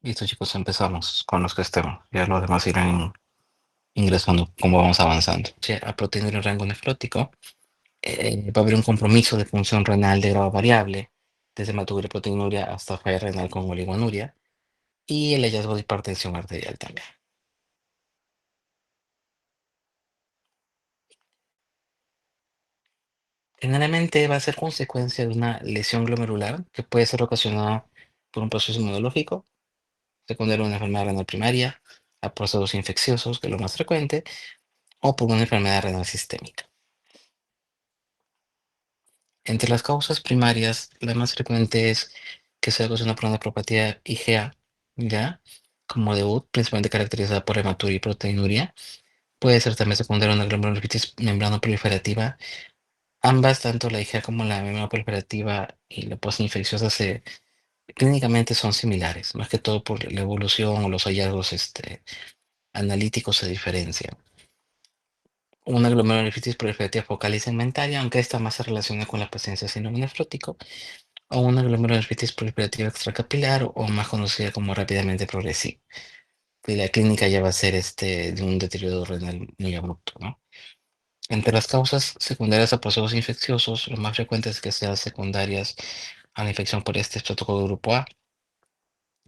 Listo, chicos, empezamos con los que estemos. Ya los demás irán ingresando como vamos avanzando. Sí, a proteína en rango nefrótico, va a haber un compromiso de función renal de grado variable, desde hematuria hasta falla renal con oligonuria, y el hallazgo de hipertensión arterial también. Generalmente va a ser consecuencia de una lesión glomerular que puede ser ocasionada por un proceso inmunológico, secundario a una enfermedad renal primaria, a procesos infecciosos, que es lo más frecuente, o por una enfermedad renal sistémica. Entre las causas primarias, la más frecuente es que se ocasiona por una neuropatía IgA, ¿ya? Como debut, principalmente caracterizada por hematuria y proteinuria. Puede ser también secundaria a una glomerulonefritis membrana proliferativa. Ambas, tanto la IgA como la membrana proliferativa y la postinfecciosa, clínicamente son similares, más que todo por la evolución o los hallazgos analíticos se diferencian. Una glomerulonefritis proliferativa focal y segmentaria, aunque esta más se relaciona con la presencia de síndrome nefrótico, o una glomerulonefritis proliferativa extracapilar o más conocida como rápidamente progresiva. Y la clínica ya va a ser de un deterioro renal muy abrupto, ¿no? Entre las causas secundarias a procesos infecciosos, lo más frecuente es que sean secundarias a la infección por este protocolo grupo A.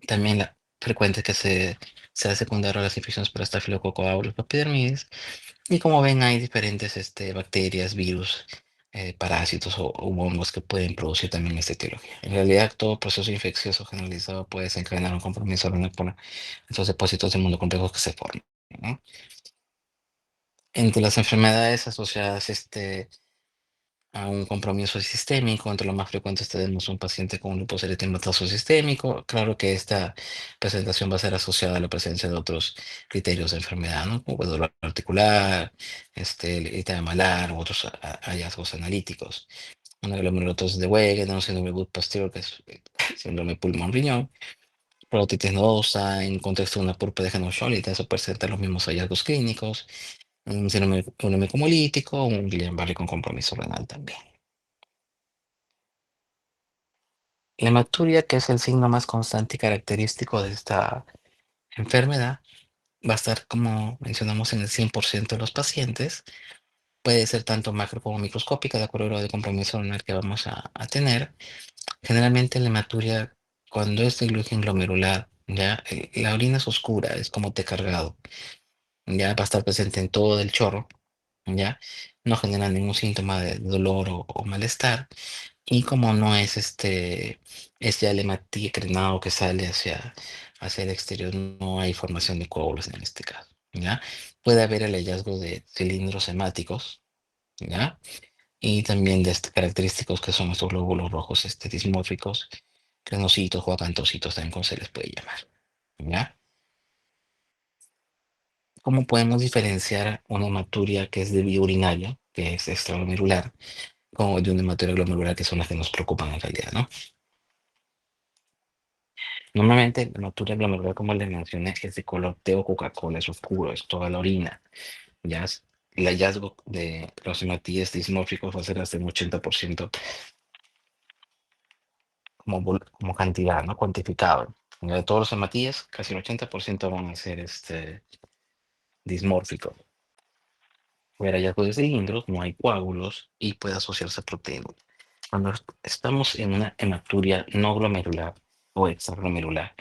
También la frecuente es que sea secundario a las infecciones por estafilococo aureus o epidermidis. Y como ven, hay diferentes bacterias, virus, parásitos o hongos que pueden producir también esta etiología. En realidad, todo proceso infeccioso generalizado puede desencadenar un compromiso renal por estos depósitos de mundo complejos que se forman, ¿no? Entre las enfermedades asociadas a un compromiso sistémico, entre los más frecuentes tenemos un paciente con un lupus eritematoso sistémico. Claro que esta presentación va a ser asociada a la presencia de otros criterios de enfermedad, ¿no? Como dolor articular, eritema malar u otros hallazgos analíticos. Una glomerulosis de Wegener, un síndrome de Good-Pasteur, que es síndrome pulmón-riñón, parotitis nodosa en contexto de una púrpura de Henoch-Schönlein, eso presenta los mismos hallazgos clínicos, un síndrome pulmón hemolítico, un Guillain-Barré con compromiso renal también. La hematuria, que es el signo más constante y característico de esta enfermedad, va a estar, como mencionamos, en el 100% de los pacientes. Puede ser tanto macro como microscópica, de acuerdo al grado de compromiso renal que vamos a tener. Generalmente la hematuria, cuando es de gluten glomerular, ya la orina es oscura, es como té cargado, ya va a estar presente en todo el chorro, ya no genera ningún síntoma de dolor o malestar. Y como no es es ya el hematicrinado que sale hacia el exterior, no hay formación de coágulos en este caso, ¿ya? Puede haber el hallazgo de cilindros hemáticos, ¿ya? Y también de característicos que son estos glóbulos rojos dismórficos, crenocitos o acantocitos, también como se les puede llamar, ¿ya? ¿Cómo podemos diferenciar una hematuria que es de vía urinaria, que es extraglomerular, como de una hematuria glomerular, que son las que nos preocupan en realidad, ¿no? Normalmente la hematuria glomerular, como les mencioné, es de color té o Coca-Cola, es oscuro, es toda la orina. Ya el hallazgo de los hematíes dismórficos va a ser hasta un 80% como cantidad, ¿no? Cuantificado. De todos los hematíes, casi el 80% van a ser dismórficos. Ver hallazgo de cilindros, no hay coágulos y puede asociarse a proteínas. Cuando estamos en una hematuria no glomerular o extraglomerular,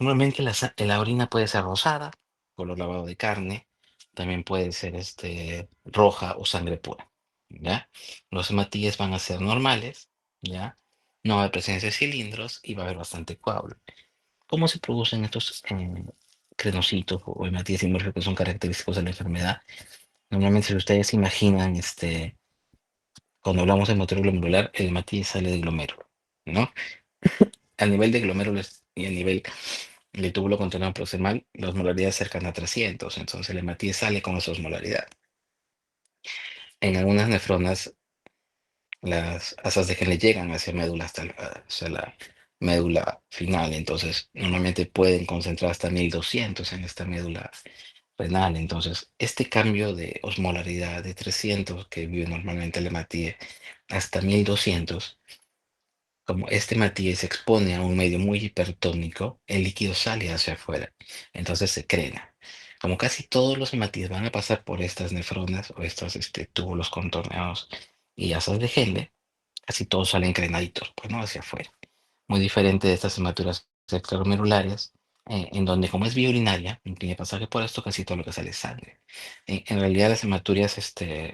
normalmente la orina puede ser rosada, color lavado de carne, también puede ser roja o sangre pura, ¿ya? Los hematíes van a ser normales, ¿ya? No va a haber presencia de cilindros y va a haber bastante coágulo. ¿Cómo se producen estos crenocitos o hematíes inmersos que son característicos de la enfermedad? Normalmente, si ustedes se imaginan, cuando hablamos de hematuria glomerular, el hematíes sale del glomérulo, ¿no? A nivel de glomérulos y a nivel el túbulo contorno proximal, la osmolaridad es cercana a 300, entonces la hematía sale con esa osmolaridad. En algunas nefronas, las asas de que le llegan hacia médula, hacia la médula final, entonces normalmente pueden concentrar hasta 1200 en esta médula renal. Entonces, este cambio de osmolaridad de 300 que vive normalmente la hematía hasta 1200 como este matiz se expone a un medio muy hipertónico, el líquido sale hacia afuera, entonces se crena. Como casi todos los hematíes van a pasar por estas nefronas o estos túbulos contorneados y asas de Henle, casi todos salen crenaditos, pues no hacia afuera. Muy diferente de estas hematuras extramerulares, en donde como es vía urinaria, no tiene pasaje por esto, casi todo lo que sale es sangre. En realidad las hematuриas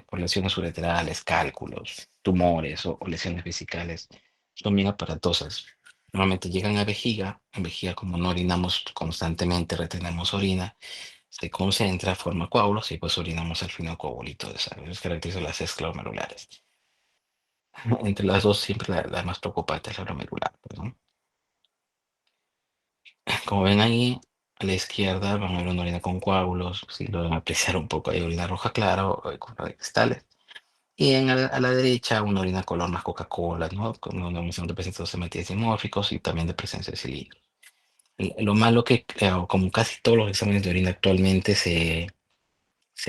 por lesiones ureterales, cálculos, tumores o lesiones vesicales son bien aparatosas. Normalmente llegan a vejiga, en vejiga como no orinamos constantemente, retenemos orina, se concentra, forma coágulos y pues orinamos al final coagulito de sangre. Eso caracteriza las extramerulares. Entre las dos siempre la más preocupante es la glomerular, pues, ¿no? Como ven ahí, a la izquierda van a ver una orina con coágulos, si logran apreciar un poco, hay orina roja clara o con de cristales. Y a la derecha una orina color más Coca-Cola, ¿no? Con una emisión de presencia de hematíes dimórficos y también de presencia de cilindros. Lo malo que, como casi todos los exámenes de orina actualmente se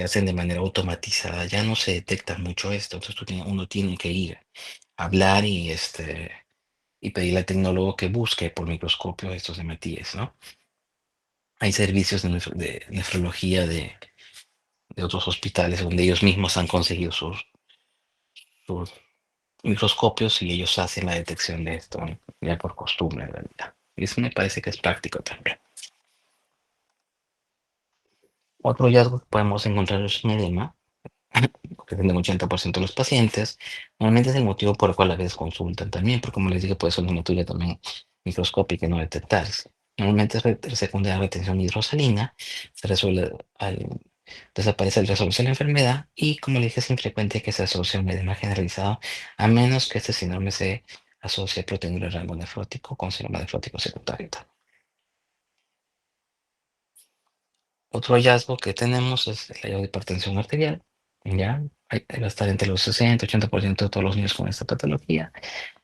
hacen de manera automatizada, ya no se detecta mucho esto, entonces uno tiene que ir a hablar y pedirle al tecnólogo que busque por microscopio estos hematíes, ¿no? Hay servicios de nefrología de otros hospitales donde ellos mismos han conseguido sus microscopios y ellos hacen la detección de esto, ¿no? Ya por costumbre, en realidad. Y eso me parece que es práctico también. Otro hallazgo que podemos encontrar es un edema, que tiene un 80% de los pacientes. Normalmente es el motivo por el cual a veces consultan también, porque como les dije, puede ser una hematología también microscópica y no detectarse. Normalmente es secundaria retención hidrosalina, se resuelve al desaparece el resolverse la enfermedad y, como le dije, es infrecuente que se asocie a un edema generalizado, a menos que este síndrome se asocie a proteinuria de rango nefrótico con síndrome nefrótico secundario. Otro hallazgo que tenemos es el hallazgo de hipertensión arterial. Ya va a estar entre los 60 y 80% de todos los niños con esta patología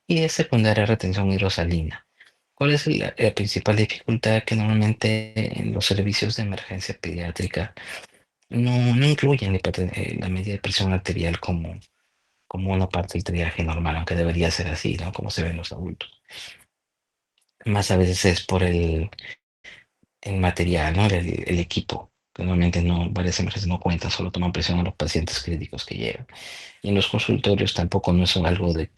y es secundaria a retención hidrosalina. ¿Cuál es la principal dificultad? Que normalmente en los servicios de emergencia pediátrica no incluyen la medida de presión arterial como una parte del triaje normal, aunque debería ser así, ¿no? Como se ve en los adultos. Más a veces es por el material, ¿no? El equipo, que normalmente no, varias emergencias no cuentan, solo toman presión a los pacientes críticos que llegan. Y en los consultorios tampoco no es algo de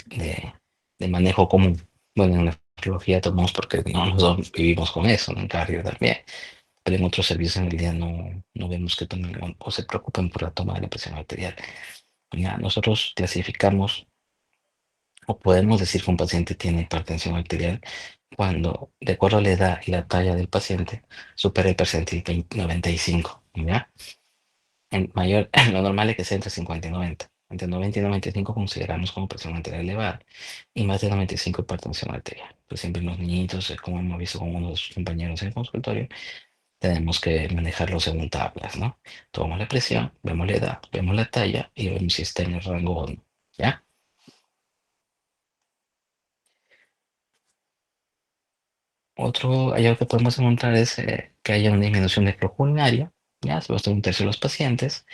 manejo común. Bueno, en la nefrología tomamos porque no nosotros vivimos con eso, ¿no? En cardio también. Pero en otros servicios en realidad no vemos que tomen o se preocupen por la toma de la presión arterial. Ya, nosotros clasificamos o podemos decir que un paciente tiene hipertensión arterial cuando, de acuerdo a la edad y la talla del paciente, supera el percentil 95, ¿ya? En mayor, lo normal es que sea entre 50 y 90. Entre 90 y 95 consideramos como presión arterial elevada y más de 95 hipertensión arterial. Pues siempre los niñitos, como hemos visto con unos compañeros en el consultorio, tenemos que manejarlo según tablas, ¿no? Tomamos la presión, vemos la edad, vemos la talla y vemos si está en el rango o no, ¿ya? Otro hallazgo que podemos encontrar es que haya una disminución de flujo urinario, ya, se va a estar un tercio de los pacientes,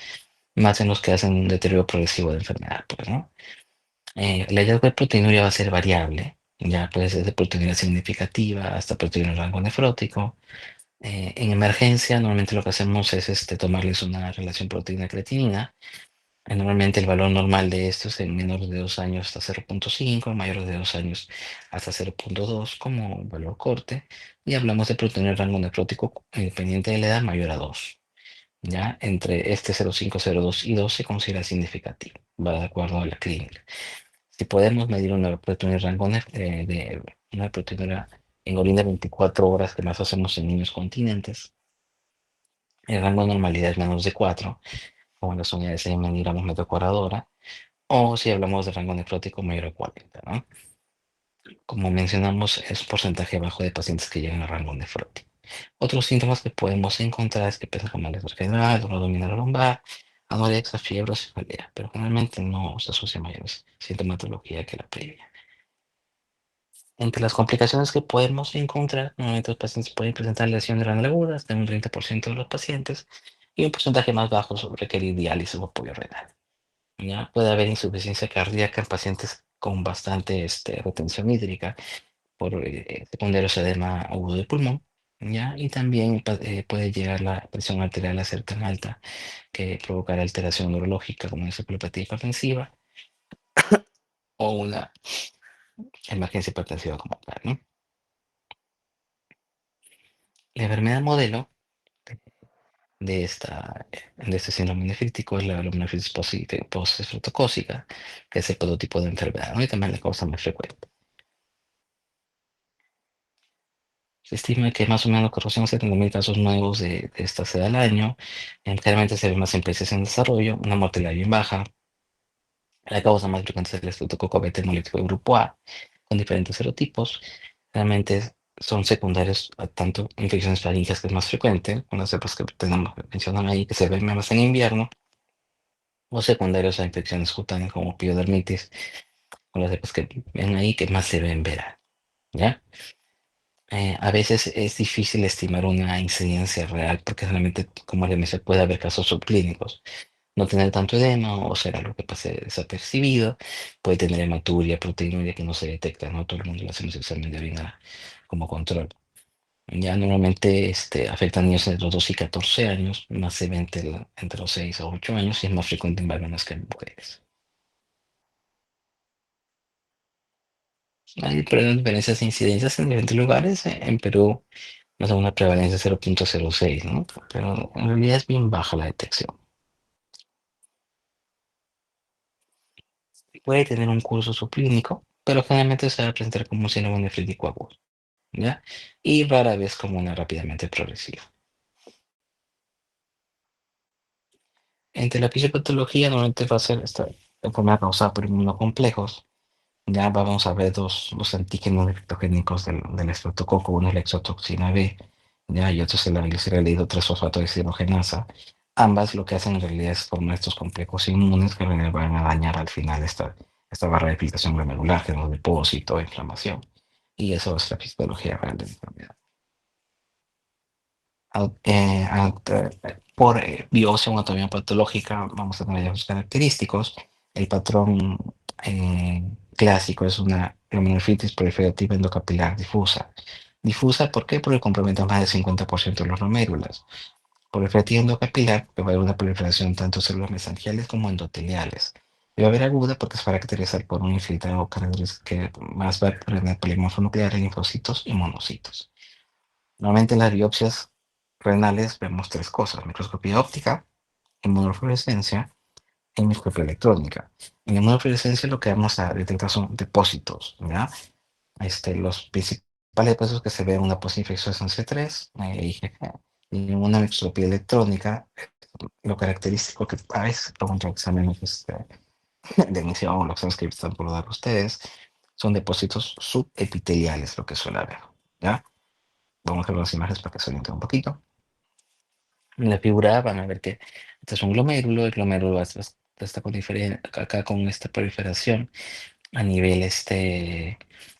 más en los que hacen un deterioro progresivo de enfermedad, pues, ¿no? El hallazgo de proteinuria va a ser variable, ya puede ser de proteinuria significativa hasta proteinuria en rango nefrótico. En emergencia, normalmente lo que hacemos es tomarles una relación proteína-creatinina. Normalmente el valor normal de esto es en menores de 2 años hasta 0,5, en mayores de 2 años hasta 0,2 como valor corte. Y hablamos de proteinuria en rango nefrótico dependiente de la edad mayor a 2. ¿Ya? Entre 0,5, 0,2 y 2 se considera significativo, va de acuerdo a la clínica. Si podemos medir una proteinuria en rango de una proteinuria en orina 24 horas, que más hacemos en niños continentes, el rango de normalidad es menos de 4, como en las unidades de miligramos metro cuadrado hora, o si hablamos de rango nefrótico mayor a 40, ¿no? Como mencionamos, es un porcentaje bajo de pacientes que llegan a rango nefrótico. Otros síntomas que podemos encontrar es que empiezan con malestar general, dolor abdominal o lumbar, anorexia, fiebre o cefalea, pero generalmente no se asocia a mayores sintomatología que la previa. Entre las complicaciones que podemos encontrar, normalmente los pacientes pueden presentar lesiones renal agudas de un 30% de los pacientes y un porcentaje más bajo sobre requerir diálisis o apoyo renal. ¿Ya? Puede haber insuficiencia cardíaca en pacientes con bastante retención hídrica por secundarios a edema agudo de pulmón, ¿ya? Y también puede llegar la presión arterial a ser tan alta que provocar alteración neurológica como encefalopatía hipertensiva o una emergencia hipertensiva como tal, ¿no? La enfermedad modelo de este síndrome nefrítico es la glomerulonephritis post-estreptocócica, que es el prototipo de enfermedad, ¿no? Y también la causa más frecuente. Se estima que más o menos 470.000 casos nuevos de esta se da al año. Generalmente se ven más en países en desarrollo, una mortalidad bien baja. La causa más frecuente es el estreptococo beta hemolítico de grupo A, con diferentes serotipos. Realmente son secundarios a tanto infecciones faríngea, que es más frecuente, con las cepas que tenemos mencionan ahí, que se ven más en invierno, o secundarios a infecciones cutáneas como piodermitis, con las cepas que ven ahí, que más se ven en verano, ¿ya? A veces es difícil estimar una incidencia real porque realmente, como les mencioné, puede haber casos subclínicos. No tener tanto edema o ser algo que pase desapercibido, puede tener hematuria, proteinuria que no se detecta, no todo el mundo le hacemos examen de orina como control. Ya normalmente afecta a niños entre los 2 y 14 años, más se ve entre los 6 a 8 años y es más frecuente en varones que en mujeres. Hay diferencias de incidencias en diferentes lugares. En Perú nos da una prevalencia de 0,06, ¿no? Pero en realidad es bien baja la detección. Puede tener un curso subclínico, pero generalmente se va a presentar como un síndrome nefrítico agudo, ¿ya? Y rara vez como una rápidamente progresiva. Entre la fisiopatología normalmente va a ser esta enfermedad causada por inmunocomplejos. Ya vamos a ver los antígenos leptogénicos del estreptococo, uno es la exotoxina B, ya, y otro es la glicirrilido 3-fosfato deshidrogenasa. Ambas lo que hacen en realidad es formar estos complejos inmunes que en realidad van a dañar al final esta barra de filtración glomerular, generando depósito, inflamación. Y eso es la fisiología real de la enfermedad. Por biopsia o anatomía patológica vamos a tener los característicos. El patrón eh, clásico es una glomerulonefritis proliferativa endocapilar difusa. Difusa, ¿por qué? Porque compromete más del 50% de los glomérulas. Proliferativa endocapilar, que va a haber una proliferación tanto de células mesangiales como endoteliales. Y va a haber aguda porque se va a caracterizar por un infiltrado que más va a tener polimorfo nuclear en linfocitos y monocitos. Normalmente en las biopsias renales vemos tres cosas: microscopía óptica, inmunofluorescencia y microscopía electrónica. En la inmunofluorescencia lo que vamos a detectar son depósitos, ¿ya? Los principales depósitos que se ven, una posinfecciosa en C3, IgG, y en una microscopía electrónica, lo característico que a veces pregunto exámenes de emisión o los exámenes que están por dar ustedes, son depósitos subepiteliales, lo que suele haber, ¿ya? Vamos a ver las imágenes para que se orienten un poquito. En la figura van a ver que este es un glomérulo, el glomérulo está acá con esta proliferación a nivel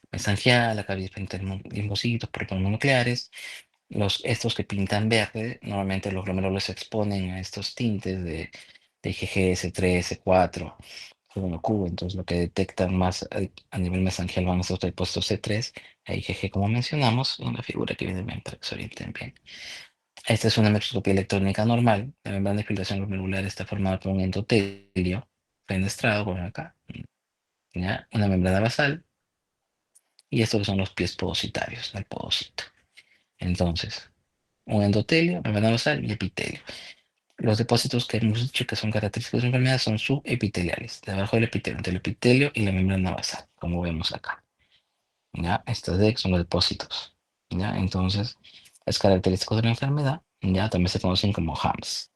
mesangial, acá hay linfocitos, nucleares. Estos que pintan verde, normalmente los glomérulos se exponen a estos tintes de IgG, S3, S4, Q, entonces lo que detectan más a nivel mesangial van estos depósitos C3 e IgG, como mencionamos, en la figura que viene bien para que se orienten bien. Esta es una microscopía electrónica normal. La membrana de filtración glomerular está formada por un endotelio fenestrado, por acá, ¿ya? Una membrana basal, y estos son los pies podocitarios del podocito. Entonces, un endotelio, membrana basal y epitelio. Los depósitos que hemos dicho que son característicos de la enfermedad son subepiteliales, debajo del epitelio, entre el epitelio y la membrana basal, como vemos acá. ¿Ya? Estos son los depósitos. ¿Ya? Entonces, es característico de la enfermedad, ya también se conocen como HAMS.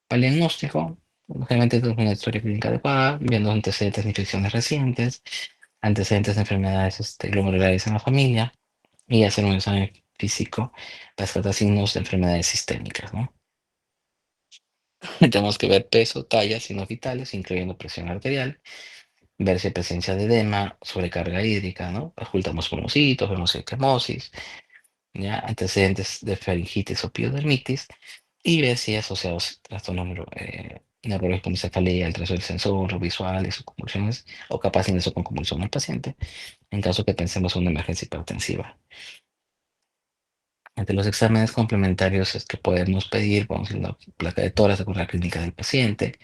Para el diagnóstico, generalmente es una historia clínica adecuada, viendo antecedentes de infecciones recientes, antecedentes de enfermedades glomerulares en la familia y hacer un examen físico para descartar signos de enfermedades sistémicas, ¿no? Tenemos que ver peso, talla, signos vitales, incluyendo presión arterial, ver si hay presencia de edema, sobrecarga hídrica, ¿no? Ocultamos pulmoncitos, vemos si hay quemosis, ¿ya? Antecedentes de faringitis o piodermitis y ver si hay asociados trastornos errores como cefalea, alteración del sensor, visuales o convulsiones, o capaz ingreso con convulsión al paciente, en caso que pensemos en una emergencia hipertensiva. Entre los exámenes complementarios es que podemos pedir, vamos a ir a la placa de tórax, la clínica del paciente,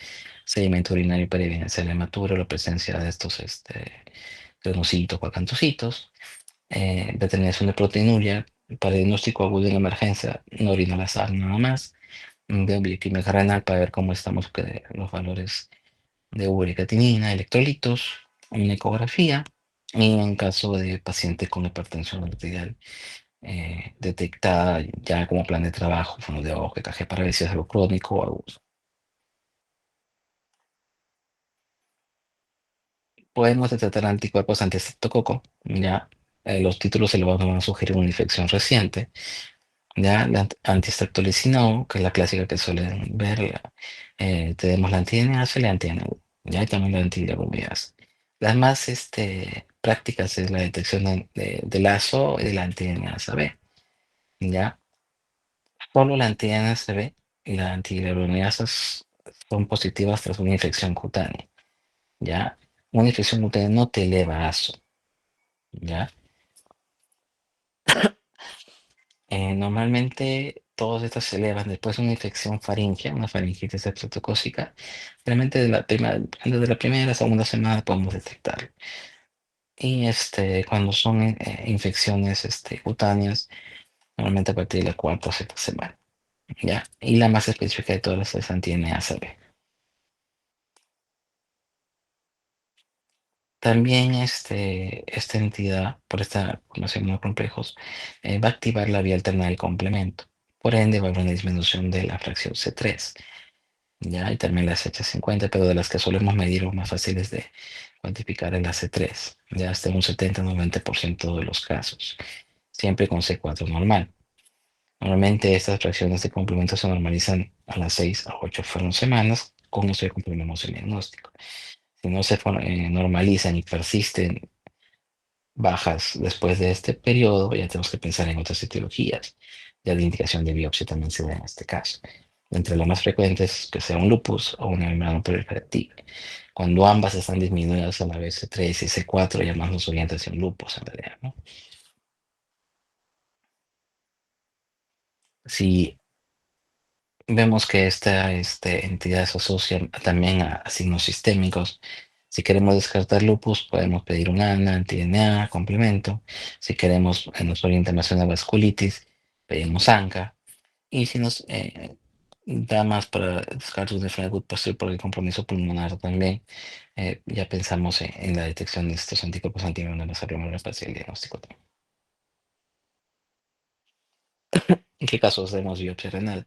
sedimento urinario para evidenciar la hematura o la presencia de estos granocitos o acantocitos, determinación de proteinuria, para diagnóstico agudo en emergencia, no orina la sal nada más, de bioquímica renal para ver cómo estamos los valores de urea y creatinina, electrolitos, una ecografía, y en caso de paciente con hipertensión arterial detectada ya como plan de trabajo, fondo de ojo, EKG para ver si es algo crónico o agudo. Podemos detectar anticuerpos anti-estreptococo, ya los títulos se le van a sugerir una infección reciente, ya la antistreptolicina O, que es la clásica que suelen ver, tenemos la anti-DNase y la anti-NU, ya y también la anti-legumidas. Las más prácticas es la detección del ASO y de la anti-DNase B, ya. Solo la anti-NSB y la antileronidasas son positivas tras una infección cutánea, ¿ya? Una infección cutánea no te eleva ASO, ¿ya? Normalmente todas estas se elevan después de una infección faríngea, una faringitis septocócica. Realmente desde la primera, segunda semana podemos detectarlo. Y cuando son infecciones cutáneas, normalmente a partir de la cuarta o sexta semana, ¿ya? Y la más específica de todas es anti-NACB. También esta entidad, por esta conocimiento de complejos, va a activar la vía alterna del complemento. Por ende, va a haber una disminución de la fracción C3, ¿ya? Y también la CH50, pero de las que solemos medir o más fáciles de cuantificar es la C3, ya hasta un 70-90% de los casos, siempre con C4 normal. Normalmente estas fracciones de complemento se normalizan a las 6 a 8 fueron semanas, con eso ya cumplimos el diagnóstico. Si no se normalizan y persisten bajas después de este periodo, ya tenemos que pensar en otras etiologías. Ya la indicación de biopsia también se da en este caso. Entre las más frecuentes, que sea un lupus o una membrana proliferativa. Cuando ambas están disminuidas a la vez C3 y C4, ya más nos orienta hacia un lupus en realidad, ¿no? Si vemos que esta entidad se asocia también a signos sistémicos. Si queremos descartar lupus, podemos pedir un ANA, anti-DNA, complemento. Si queremos, nos orienta más a una vasculitis, pedimos ANCA. Y si nos da más para descartar de enfermedad posterior por el compromiso pulmonar también, ya pensamos en la detección de estos anticuerpos antivirales a primera fase del diagnóstico. ¿En qué casos hacemos biopsia renal?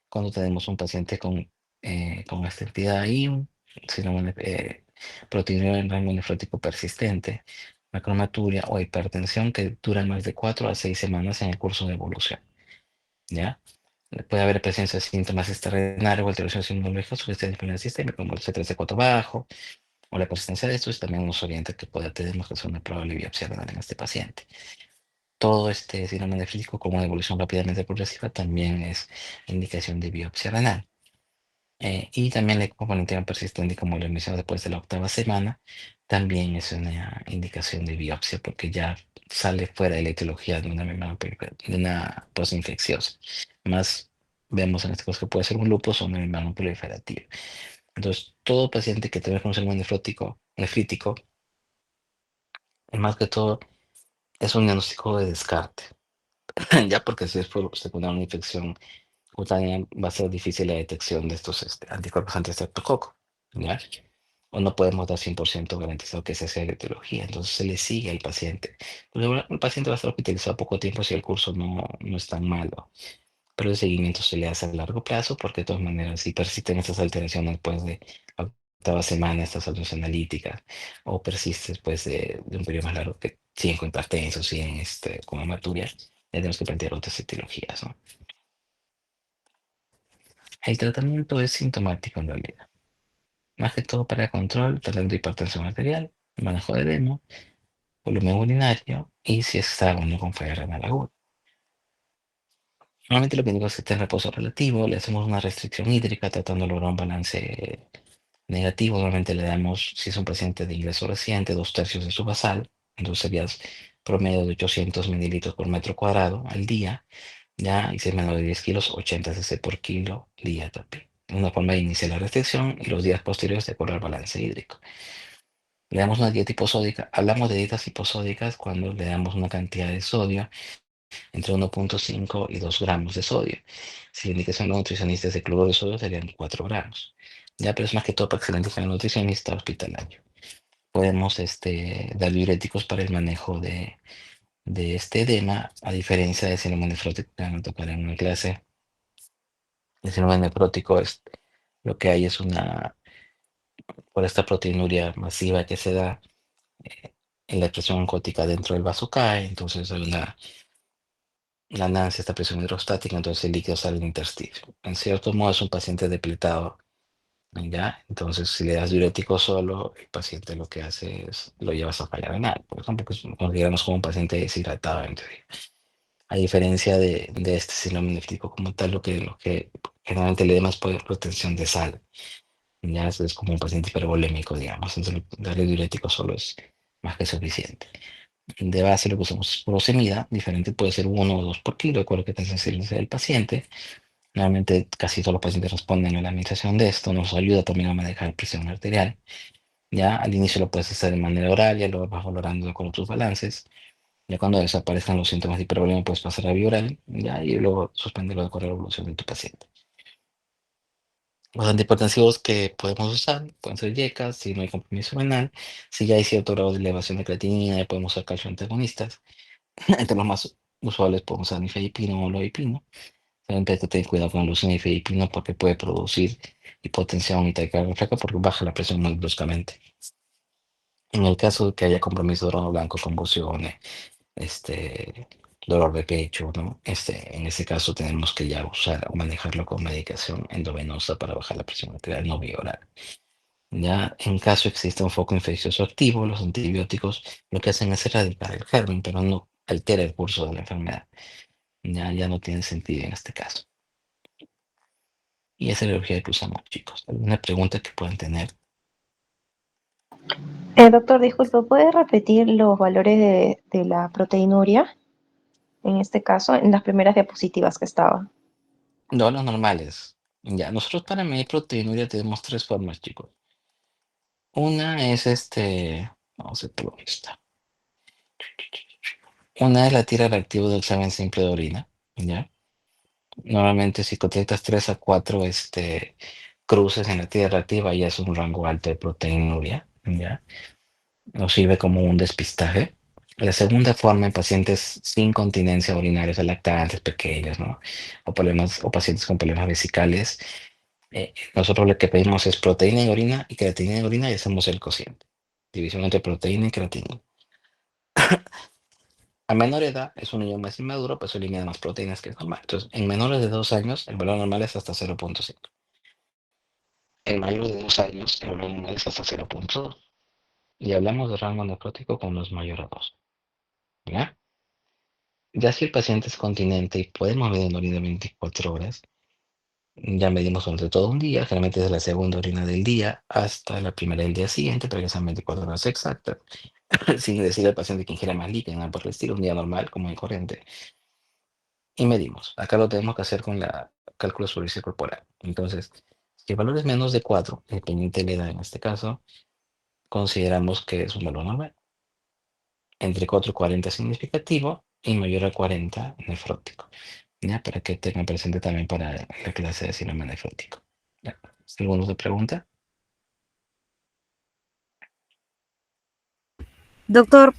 Cuando tenemos un paciente con esta entidad ahí, un síndrome proteinuria en rango nefrótico persistente, macromaturia o hipertensión que dura más de 4 a 6 semanas en el curso de evolución, ¿ya? Puede haber presencia de síntomas extrarrenales o alteraciones inmunológicas o de enfermedad sistémica, como el C3-C4 bajo o la persistencia de estos, también nos orienta que tenemos que hacer una probable biopsia renal en este paciente. Todo este síndrome nefrítico como una evolución rápidamente progresiva también es indicación de biopsia renal. Y también la componente persistente, como lo mencioné después de la octava semana, también es una indicación de biopsia porque ya sale fuera de la etiología de una membrana de una posinfecciosa. Más vemos en este caso que puede ser un lupus o una membrana proliferativa. Entonces, todo paciente que tenga un síndrome nefrítico, más que todo, es un diagnóstico de descarte, ya porque si es por secundaria una infección cutánea va a ser difícil la detección de estos anticuerpos anti-estreptococo, ¿ya? O no podemos dar 100% garantizado que esa sea la etiología, entonces se le sigue al paciente. Pues, bueno, el paciente va a estar hospitalizado poco tiempo si el curso no es tan malo, pero el seguimiento se le hace a largo plazo porque de todas maneras si persisten estas alteraciones después de la octava semana, estas alteraciones analíticas, o persiste después de un periodo más largo que siguen con hipertenso, siguen con hematuria, ya tenemos que plantear otras etiologías, ¿no? El tratamiento es sintomático en realidad. Más que todo para control, tratamiento de hipertensión arterial, manejo de edema, volumen urinario y si está uno con falla renal aguda. Normalmente lo que digo es que esté en reposo relativo, le hacemos una restricción hídrica tratando de lograr un balance negativo. Normalmente le damos, si es un paciente de ingreso reciente, 2/3 de su basal, entonces sería promedio de 800 mililitros por metro cuadrado al día, ya, y si es menor de 10 kilos, 80 cc por kilo día también. Una forma de iniciar la restricción y los días posteriores de acuerdo al balance hídrico. Le damos una dieta hiposódica. Hablamos de dietas hiposódicas cuando le damos una cantidad de sodio entre 1,5 y 2 gramos de sodio. Si la indicación de los nutricionistas de cloruro de sodio serían 4 gramos. Ya, pero es más que todo para que se la indique al nutricionista hospitalario. Podemos dar diuréticos para el manejo de este edema, a diferencia de síndrome nefrótico que van a tocar en una clase. El síndrome nefrótico es lo que hay es por esta proteinuria masiva que se da eh, en la presión oncótica dentro del vaso cae, entonces hay una ganancia esta presión hidrostática, entonces el líquido sale del intersticio. En cierto modo es un paciente depletado, ¿ya? Entonces si le das diurético solo, el paciente lo que hace es lo llevas a falla renal, por ejemplo, que consideramos como un paciente deshidratado en teoría. A diferencia de este síndrome nefrítico como tal, lo que generalmente le da más poder retención de sal. Ya es como un paciente hipervolémico, digamos. Entonces, darle diurético solo es más que suficiente. De base lo que usamos es furosemida, diferente puede ser 1 o 2 por kilo, de acuerdo a qué tan sensible sea el paciente. Normalmente casi todos los pacientes responden a la administración de esto, nos ayuda también a manejar presión arterial. Ya al inicio lo puedes hacer de manera oral, ya lo vas valorando de acuerdo a tus balances. Ya cuando desaparezcan los síntomas de hipervolemia puedes pasar a vía oral, ya, y luego suspenderlo de acuerdo a la evolución de tu paciente. Los antihipertensivos que podemos usar pueden ser YECAS, si no hay compromiso renal. Si ya hay cierto grado de elevación de creatinina, ya podemos usar calcio antagonistas. Entre los más usuales podemos usar nifedipino o loipino. Siempre hay que tener cuidado con el uso de nifedipino porque puede producir hipotensión y taquicardia flaca porque baja la presión muy bruscamente. En el caso de que haya compromiso de órgano blanco, convulsiones, este, dolor de pecho, ¿no? En ese caso tenemos que ya usar o manejarlo con medicación endovenosa para bajar la presión arterial no vía oral. Ya en caso exista un foco infeccioso activo, los antibióticos lo que hacen es erradicar el germen, pero no altera el curso de la enfermedad. Ya no tiene sentido en este caso. Y esa es la biología que usamos, chicos. ¿Alguna pregunta que puedan tener? Doctor, disculpe, ¿puede repetir los valores de la proteinuria, en este caso, en las primeras diapositivas que estaban? No, los normales. Ya, nosotros para medir proteinuria tenemos tres formas, chicos. Una es vamos a ver por dónde está. Una es la tira reactivo del examen simple de orina, ¿ya? Normalmente si detectas 3 a 4 cruces en la tira reactiva ya es un rango alto de proteinuria, ¿ya? Nos sirve como un despistaje. La segunda forma en pacientes sin continencia urinaria, o sea, lactantes pequeños, ¿no? O pacientes con problemas vesicales, nosotros lo que pedimos es proteína en orina y creatinina en orina y hacemos el cociente. División entre proteína y creatinina. A menor edad es un niño más inmaduro, pues se elimina más proteínas que es normal. Entonces, en menores de 2 años, el valor normal es hasta 0,5. En mayores de 2 años, el valor normal es hasta 0,2. Y hablamos de rango nefrótico con los mayores a 2. ¿Ya? Ya si el paciente es continente y podemos medir en orina 24 horas, ya medimos durante todo un día, generalmente desde la segunda orina del día hasta la primera del día siguiente, pero que sean 24 horas exactas, sin decir al paciente que ingiera más líquido, nada por el estilo, un día normal, como y corriente, y medimos. Acá lo tenemos que hacer con la cálculo de superficie corporal. Entonces, si el valor es menos de 4, dependiente de la edad en este caso, consideramos que es un valor normal. Entre 4 y 40 es significativo y mayor a 40 nefrótico. ¿Ya? Para que tengan presente también para la clase de síndrome nefrótico. ¿Ya? ¿Alguna otra pregunta? Doctor,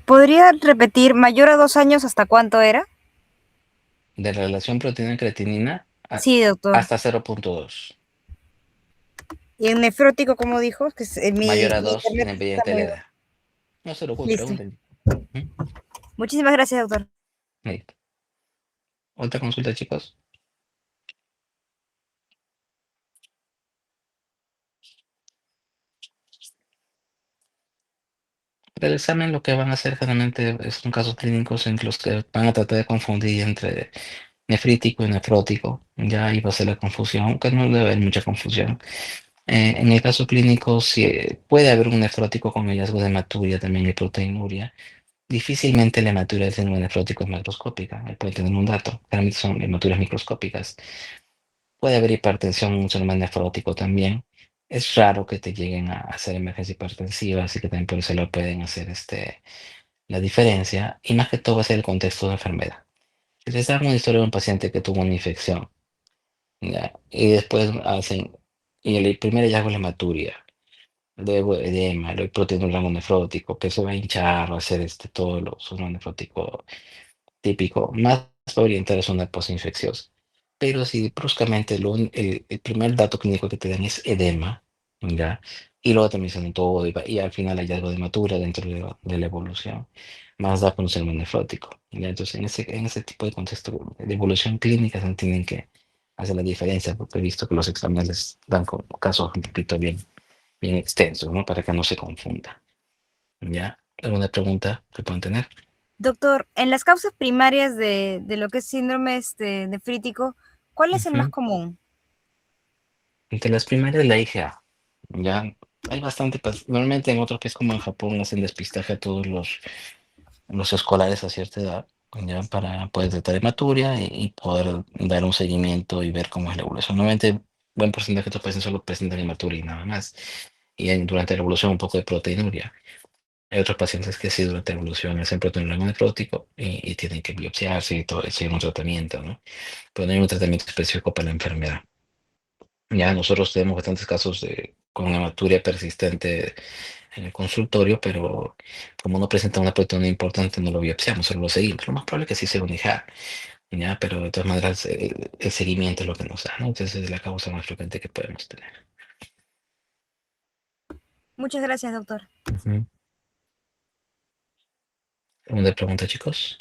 ¿podría repetir mayor a 2 años hasta cuánto era? De la relación proteína-creatinina Sí, doctor. hasta 0,2. Y en nefrótico, como dijo, que Mayor a mi 2 internet está independiente de la muy... edad. No se lo juro, Listo. pregúntenle. ¿Mm? Muchísimas gracias, doctor. Ahí. Otra consulta, chicos. Para el examen lo que van a hacer generalmente son casos clínicos en los que van a tratar de confundir entre nefrítico y nefrótico. Ya ahí va a ser la confusión, aunque no debe haber mucha confusión. En el caso clínico, sí, puede haber un nefrótico con hallazgo de hematuria también y proteinuria. Difícilmente la hematuria del seno nefrótico es macroscópica. Ahí puede tener un dato. Generalmente son hematurias microscópicas. Puede haber hipertensión, un síndrome nefrótico también. Es raro que te lleguen a hacer emergencia hipertensiva, así que también por eso lo pueden hacer la diferencia. Y más que todo va a ser el contexto de enfermedad. Si les dan una historia de un paciente que tuvo una infección, ¿ya? Y después hacen, y el primer hallazgo es la hematuria, luego edema, luego proteína un rango nefrótico, que se va a hinchar, va a hacer todo lo síndrome nefrótico típico, más oriental es una posinfecciosa. Pero si bruscamente el primer dato clínico que te dan es edema, ¿ya? Y luego te mencionan todo y al final hay algo de matura dentro de la evolución, más da con un síndrome nefrótico, ¿ya? Entonces, en ese tipo de contexto de evolución clínica se tienen que hacer la diferencia, porque he visto que los exámenes les dan como casos un poquito bien extensos, ¿no? Para que no se confunda, ¿ya? ¿Alguna pregunta que puedan tener? Doctor, en las causas primarias de lo que es síndrome nefrítico, ¿cuál es el más Ujú. común? Entre las primarias, la IgA. Ya hay bastante. Normalmente en otros países como en Japón hacen despistaje a todos los escolares a cierta edad, ya para poder tratar hematuria y poder dar un seguimiento y ver cómo es la evolución. Normalmente, buen porcentaje de estos pacientes solo presentan hematuria y nada más. Y durante la evolución un poco de proteinuria. Hay otros pacientes que sí durante la evolución hacen proteinuria nefrótico y tienen que biopsiarse y todo, seguir un tratamiento, ¿no? Pero no hay un tratamiento específico para la enfermedad. Ya nosotros tenemos bastantes casos con hematuria persistente en el consultorio, pero como no presenta una proteína importante, no lo biopsiamos, solo lo seguimos. Lo más probable es que sí sea un IJA, ya, pero de todas maneras el seguimiento es lo que nos da, ¿no? Entonces es la causa más frecuente que podemos tener. Muchas gracias, doctor. Ujú. ¿Alguna pregunta, chicos?